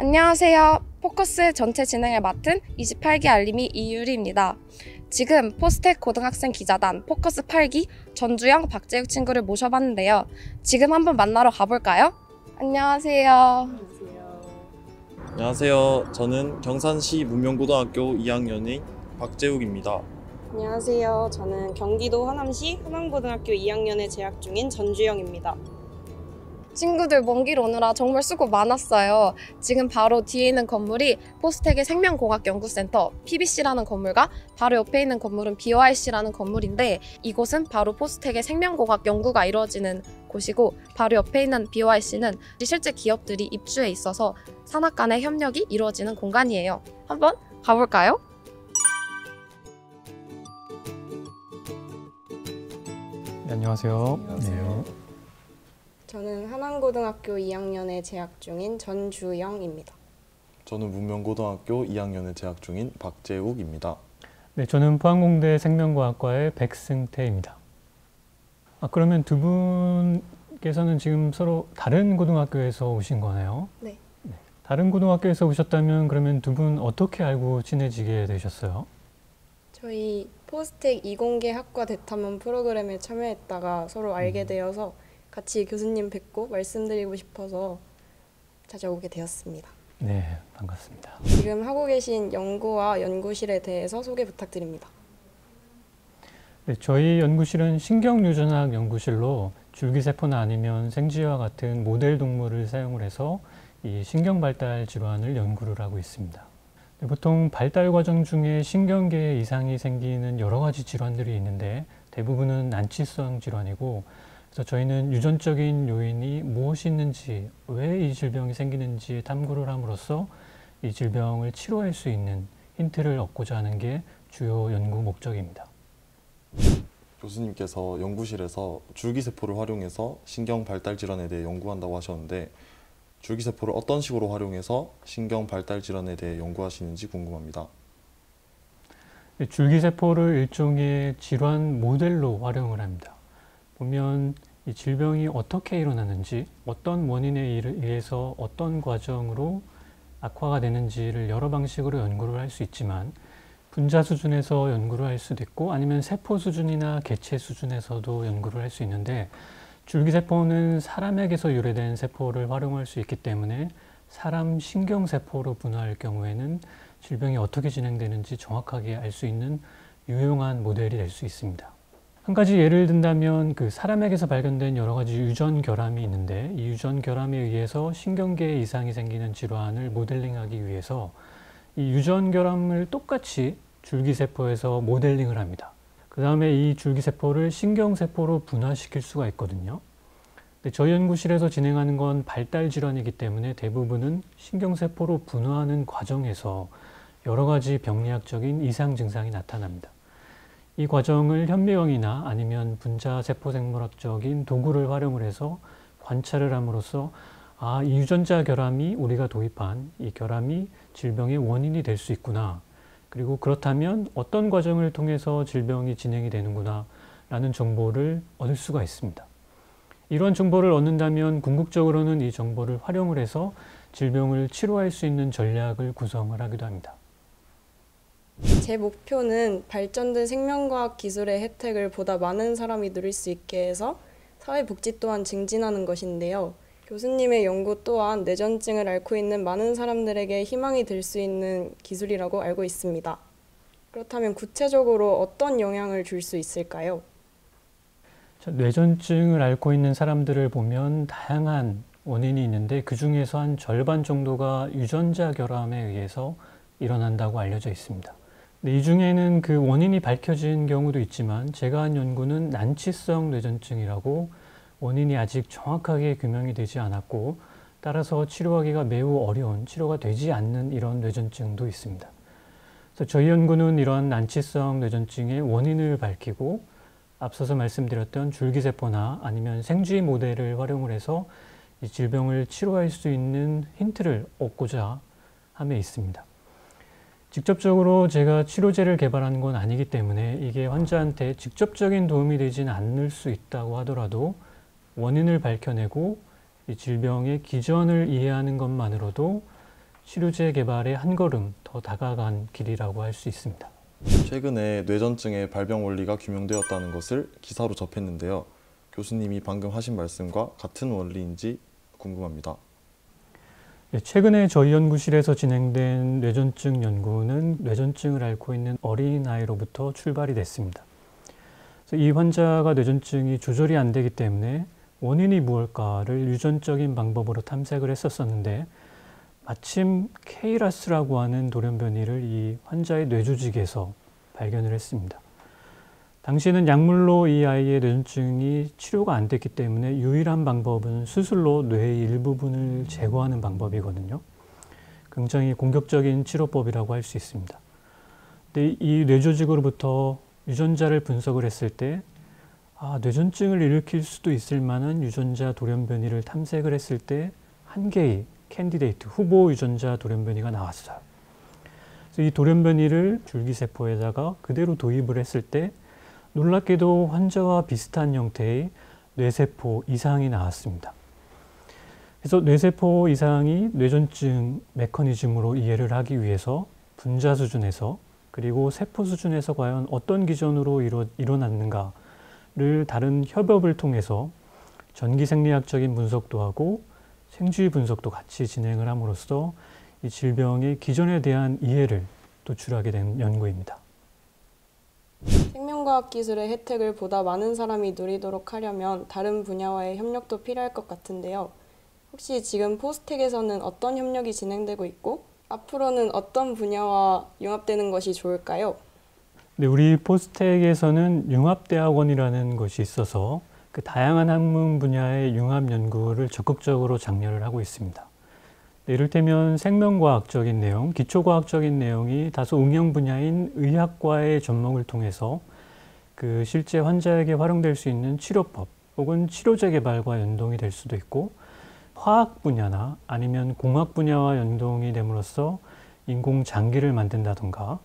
안녕하세요. 포커스 전체 진행을 맡은 28기 알림이 이유리입니다. 지금 포스텍 고등학생 기자단 포커스 8기 전주영, 박재욱 친구를 모셔봤는데요. 지금 한번 만나러 가볼까요? 안녕하세요. 안녕하세요. 저는 경산시 문명고등학교 2학년의 박재욱입니다. 안녕하세요. 저는 경기도 호남시 호남고등학교 2학년에 재학 중인 전주영입니다. 친구들 먼 길 오느라 정말 수고 많았어요. 지금 바로 뒤에 있는 건물이 포스텍의 생명공학연구센터 PBC라는 건물과 바로 옆에 있는 건물은 BORC라는 건물인데, 이곳은 바로 포스텍의 생명공학 연구가 이루어지는 곳이고, 바로 옆에 있는 BORC는 실제 기업들이 입주해 있어서 산학 간의 협력이 이루어지는 공간이에요. 한번 가볼까요? 네, 안녕하세요. 안녕하세요. 네. 저는 한양고등학교 2학년에 재학 중인 전주영입니다. 저는 문명고등학교 2학년에 재학 중인 박재욱입니다. 네, 저는 포항공대 생명과학과의 백승태입니다. 그러면 두 분께서는 지금 서로 다른 고등학교에서 오신 거네요? 네. 다른 고등학교에서 오셨다면 그러면 두 분 어떻게 알고 친해지게 되셨어요? 저희 포스텍 이공계 학과 대탐험 프로그램에 참여했다가 서로 알게 되어서 같이 교수님 뵙고 말씀드리고 싶어서 찾아오게 되었습니다. 네, 반갑습니다. 지금 하고 계신 연구와 연구실에 대해서 소개 부탁드립니다. 네, 저희 연구실은 신경유전학 연구실로 줄기세포나 아니면 생쥐와 같은 모델 동물을 사용을 해서 이 신경발달 질환을 연구를 하고 있습니다. 네, 보통 발달 과정 중에 신경계에 이상이 생기는 여러 가지 질환들이 있는데 대부분은 난치성 질환이고, 그래서 저희는 유전적인 요인이 무엇이 있는지, 왜 이 질병이 생기는지 탐구를 함으로써 이 질병을 치료할 수 있는 힌트를 얻고자 하는 게 주요 연구 목적입니다. 교수님께서 연구실에서 줄기세포를 활용해서 신경 발달 질환에 대해 연구한다고 하셨는데, 줄기세포를 어떤 식으로 활용해서 신경 발달 질환에 대해 연구하시는지 궁금합니다. 줄기세포를 일종의 질환 모델로 활용을 합니다. 보면 이 질병이 어떻게 일어나는지, 어떤 원인에 의해서 어떤 과정으로 악화가 되는지를 여러 방식으로 연구를 할 수 있지만, 분자 수준에서 연구를 할 수도 있고 아니면 세포 수준이나 개체 수준에서도 연구를 할 수 있는데, 줄기세포는 사람에게서 유래된 세포를 활용할 수 있기 때문에 사람 신경세포로 분화할 경우에는 질병이 어떻게 진행되는지 정확하게 알 수 있는 유용한 모델이 될 수 있습니다. 한 가지 예를 든다면 사람에게서 발견된 여러 가지 유전 결함이 있는데, 이 유전 결함에 의해서 신경계에 이상이 생기는 질환을 모델링하기 위해서 이 유전 결함을 똑같이 줄기세포에서 모델링을 합니다. 그 다음에 이 줄기세포를 신경세포로 분화시킬 수가 있거든요. 근데 저희 연구실에서 진행하는 건 발달 질환이기 때문에 대부분은 신경세포로 분화하는 과정에서 여러 가지 병리학적인 이상 증상이 나타납니다. 이 과정을 현미경이나 아니면 분자세포생물학적인 도구를 활용을 해서 관찰을 함으로써 이 유전자 결함이 우리가 도입한 이 결함이 질병의 원인이 될 수 있구나, 그리고 그렇다면 어떤 과정을 통해서 질병이 진행이 되는구나 라는 정보를 얻을 수가 있습니다. 이런 정보를 얻는다면 궁극적으로는 이 정보를 활용을 해서 질병을 치료할 수 있는 전략을 구성을 하기도 합니다. 제 목표는 발전된 생명과학 기술의 혜택을 보다 많은 사람이 누릴 수 있게 해서 사회복지 또한 증진하는 것인데요. 교수님의 연구 또한 뇌전증을 앓고 있는 많은 사람들에게 희망이 될 수 있는 기술이라고 알고 있습니다. 그렇다면 구체적으로 어떤 영향을 줄 수 있을까요? 뇌전증을 앓고 있는 사람들을 보면 다양한 원인이 있는데, 그 중에서 한 절반 정도가 유전자 결함에 의해서 일어난다고 알려져 있습니다. 이 중에는 그 원인이 밝혀진 경우도 있지만, 제가 한 연구는 난치성 뇌전증이라고 원인이 아직 정확하게 규명이 되지 않았고 따라서 치료하기가 매우 어려운, 치료가 되지 않는 이런 뇌전증도 있습니다. 그래서 저희 연구는 이러한 난치성 뇌전증의 원인을 밝히고 앞서서 말씀드렸던 줄기세포나 아니면 생쥐 모델을 활용을 해서 이 질병을 치료할 수 있는 힌트를 얻고자 함에 있습니다. 직접적으로 제가 치료제를 개발하는 건 아니기 때문에 이게 환자한테 직접적인 도움이 되지는 않을 수 있다고 하더라도 원인을 밝혀내고 이 질병의 기전을 이해하는 것만으로도 치료제 개발에 한 걸음 더 다가간 길이라고 할 수 있습니다. 최근에 뇌전증의 발병 원리가 규명되었다는 것을 기사로 접했는데요. 교수님이 방금 하신 말씀과 같은 원리인지 궁금합니다. 최근에 저희 연구실에서 진행된 뇌전증 연구는 뇌전증을 앓고 있는 어린아이로부터 출발이 됐습니다. 그래서 이 환자가 뇌전증이 조절이 안 되기 때문에 원인이 무엇일까를 유전적인 방법으로 탐색을 했었는데 마침 KRAS라고 하는 돌연변이를 이 환자의 뇌조직에서 발견을 했습니다. 당시에는 약물로 이 아이의 뇌전증이 치료가 안 됐기 때문에 유일한 방법은 수술로 뇌의 일부분을 제거하는 방법이거든요. 굉장히 공격적인 치료법이라고 할 수 있습니다. 근데 이 뇌조직으로부터 유전자를 분석을 했을 때 뇌전증을 일으킬 수도 있을 만한 유전자 돌연변이를 탐색을 했을 때 한 개의 캔디데이트, 후보 유전자 돌연변이가 나왔어요. 그래서 이 돌연변이를 줄기세포에다가 그대로 도입을 했을 때 놀랍게도 환자와 비슷한 형태의 뇌세포 이상이 나왔습니다. 그래서 뇌세포 이상이 뇌전증 메커니즘으로 이해를 하기 위해서 분자 수준에서 그리고 세포 수준에서 과연 어떤 기전으로 일어났는가를 다른 협업을 통해서 전기생리학적인 분석도 하고 생주의 분석도 같이 진행을 함으로써 이 질병의 기전에 대한 이해를 도출하게 된 연구입니다. 생명과학 기술의 혜택을 보다 많은 사람이 누리도록 하려면 다른 분야와의 협력도 필요할 것 같은데요. 혹시 지금 포스텍에서는 어떤 협력이 진행되고 있고 앞으로는 어떤 분야와 융합되는 것이 좋을까요? 네, 우리 포스텍에서는 융합대학원이라는 것이 있어서 그 다양한 학문 분야의 융합 연구를 적극적으로 장려를 하고 있습니다. 네, 이를테면 생명과학적인 내용, 기초과학적인 내용이 다소 응용 분야인 의학과의 접목을 통해서 그 실제 환자에게 활용될 수 있는 치료법 혹은 치료제 개발과 연동이 될 수도 있고 화학 분야나 아니면 공학 분야와 연동이 됨으로써 인공장기를 만든다던가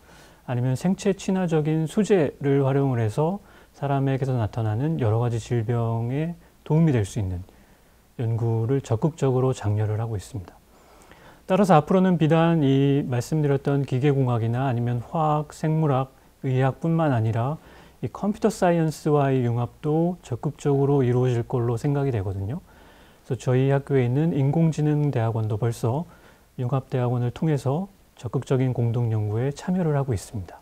아니면 생체 친화적인 수제를 활용을 해서 사람에게서 나타나는 여러 가지 질병에 도움이 될 수 있는 연구를 적극적으로 장려를 하고 있습니다. 따라서 앞으로는 비단 이 말씀드렸던 기계공학이나 아니면 화학, 생물학, 의학뿐만 아니라 이 컴퓨터 사이언스와의 융합도 적극적으로 이루어질 걸로 생각이 되거든요. 그래서 저희 학교에 있는 인공지능대학원도 벌써 융합대학원을 통해서 적극적인 공동연구에 참여를 하고 있습니다.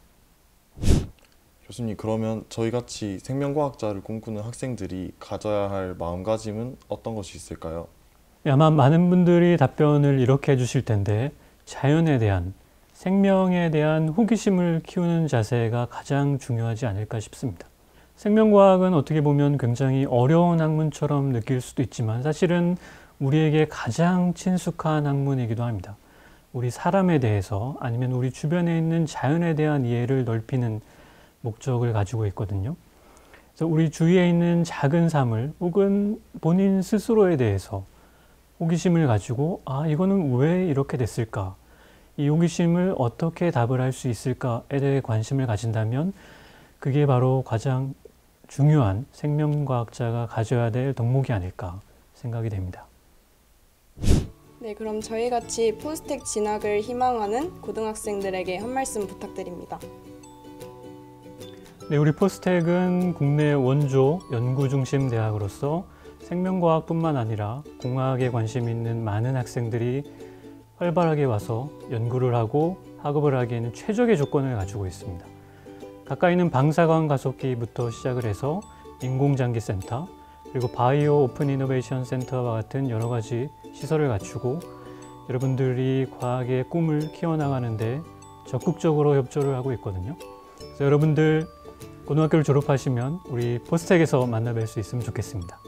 교수님, 그러면 저희같이 생명과학자를 꿈꾸는 학생들이 가져야 할 마음가짐은 어떤 것이 있을까요? 아마 많은 분들이 답변을 이렇게 해주실 텐데 자연에 대한, 생명에 대한 호기심을 키우는 자세가 가장 중요하지 않을까 싶습니다. 생명과학은 어떻게 보면 굉장히 어려운 학문처럼 느낄 수도 있지만 사실은 우리에게 가장 친숙한 학문이기도 합니다. 우리 사람에 대해서 아니면 우리 주변에 있는 자연에 대한 이해를 넓히는 목적을 가지고 있거든요. 그래서 우리 주위에 있는 작은 사물 혹은 본인 스스로에 대해서 호기심을 가지고 이거는 왜 이렇게 됐을까? 이 호기심을 어떻게 답을 할 수 있을까에 대해 관심을 가진다면 그게 바로 가장 중요한 생명과학자가 가져야 될 덕목이 아닐까 생각이 됩니다. 네, 그럼 저희같이 포스텍 진학을 희망하는 고등학생들에게 한 말씀 부탁드립니다. 네, 우리 포스텍은 국내 원조 연구 중심 대학으로서 생명과학뿐만 아니라 공학에 관심 있는 많은 학생들이 활발하게 와서 연구를 하고 학업을 하기에는 최적의 조건을 가지고 있습니다. 가까이 있는 방사광 가속기부터 시작을 해서 인공장기센터, 그리고 바이오 오픈 이노베이션 센터와 같은 여러 가지 시설을 갖추고 여러분들이 과학의 꿈을 키워나가는데 적극적으로 협조를 하고 있거든요. 그래서 여러분들 고등학교를 졸업하시면 우리 포스텍에서 만나 뵐 수 있으면 좋겠습니다.